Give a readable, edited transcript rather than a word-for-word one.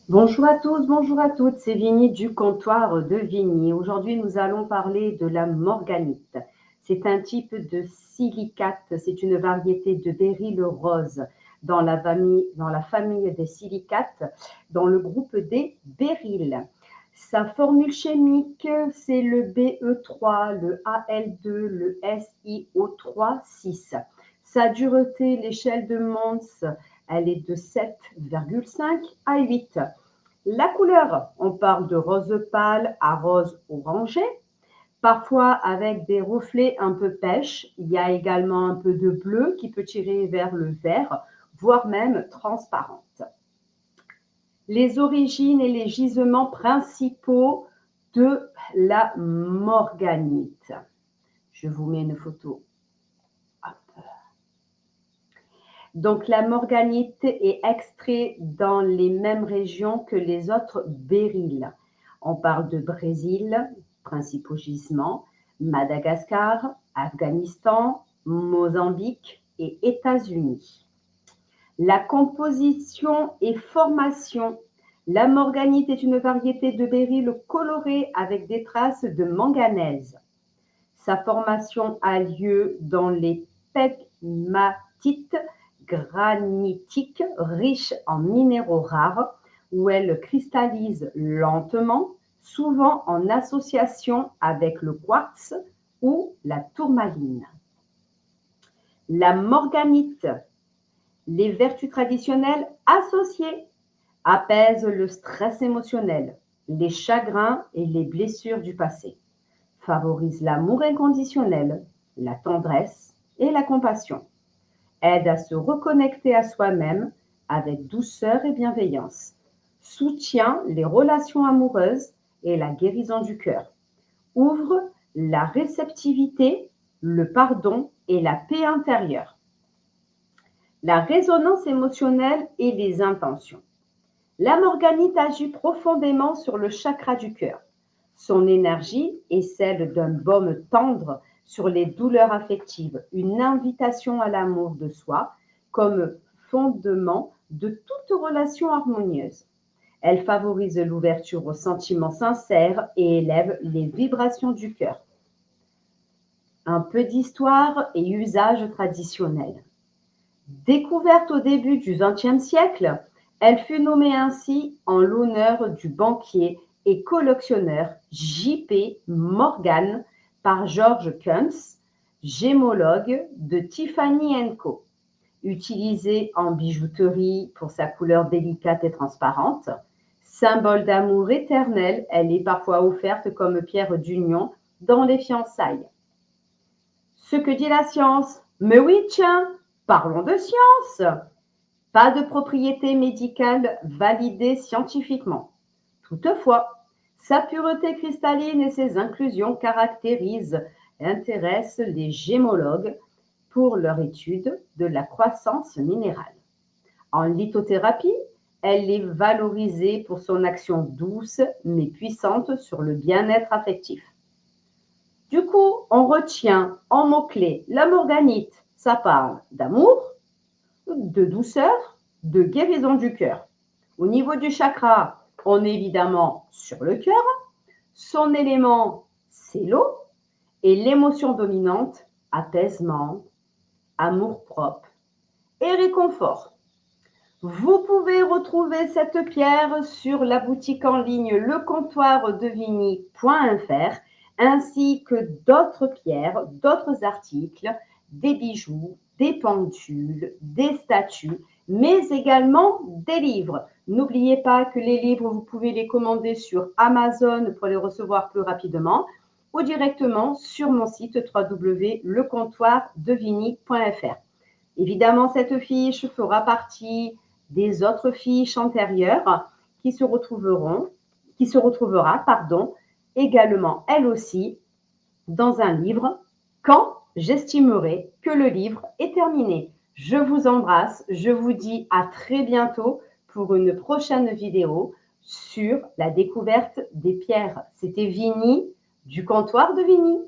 Bonjour à tous, bonjour à toutes, c'est Vigny du comptoir de Vigny. Aujourd'hui, nous allons parler de la morganite. C'est un type de silicate, c'est une variété de béryl rose dans la famille des silicates, dans le groupe des béryls. Sa formule chimique, c'est le Be3, le Al2, le SiO3, 6. Sa dureté, l'échelle de Mohs, elle est de 7,5 à 8. La couleur, on parle de rose pâle à rose orangé, parfois avec des reflets un peu pêche. Il y a également un peu de bleu qui peut tirer vers le vert, voire même transparente. Les origines et les gisements principaux de la morganite. Je vous mets une photo. Donc la morganite est extraite dans les mêmes régions que les autres béryls. On parle de Brésil, principaux gisements, Madagascar, Afghanistan, Mozambique et États-Unis. La composition et formation. La morganite est une variété de béryl coloré avec des traces de manganèse. Sa formation a lieu dans les pegmatites granitiques riches en minéraux rares où elle cristallise lentement, souvent en association avec le quartz ou la tourmaline. La morganite. Les vertus traditionnelles associées apaisent le stress émotionnel, les chagrins et les blessures du passé, favorise l'amour inconditionnel, la tendresse et la compassion, aide à se reconnecter à soi-même avec douceur et bienveillance, soutient les relations amoureuses et la guérison du cœur, ouvre la réceptivité, le pardon et la paix intérieure. La résonance émotionnelle et les intentions. La morganite agit profondément sur le chakra du cœur. Son énergie est celle d'un baume tendre sur les douleurs affectives, une invitation à l'amour de soi comme fondement de toute relation harmonieuse. Elle favorise l'ouverture aux sentiments sincères et élève les vibrations du cœur. Un peu d'histoire et usage traditionnel. Découverte au début du XXe siècle, elle fut nommée ainsi en l'honneur du banquier et collectionneur J.P. Morgan par George Kunz, gémologue de Tiffany & Co. Utilisée en bijouterie pour sa couleur délicate et transparente, symbole d'amour éternel, elle est parfois offerte comme pierre d'union dans les fiançailles. Ce que dit la science. Mais oui, tiens, parlons de science. Pas de propriété médicale validée scientifiquement. Toutefois, sa pureté cristalline et ses inclusions caractérisent et intéressent les gémologues pour leur étude de la croissance minérale. En lithothérapie, elle est valorisée pour son action douce mais puissante sur le bien-être affectif. Du coup, on retient en mots-clés la morganite, ça parle d'amour, de douceur, de guérison du cœur. Au niveau du chakra, on est évidemment sur le cœur. Son élément, c'est l'eau. Et l'émotion dominante, apaisement, amour-propre et réconfort. Vous pouvez retrouver cette pierre sur la boutique en ligne lecomptoirdevigny.fr ainsi que d'autres pierres, d'autres articles, des bijoux, des pendules, des statues, mais également des livres. N'oubliez pas que les livres, vous pouvez les commander sur Amazon pour les recevoir plus rapidement ou directement sur mon site www.lecomptoirdevigny.fr. Évidemment, cette fiche fera partie des autres fiches antérieures qui se retrouvera, également elle aussi dans un livre quand j'estimerai que le livre est terminé. Je vous embrasse, je vous dis à très bientôt pour une prochaine vidéo sur la découverte des pierres. C'était Vigny du comptoir de Vigny.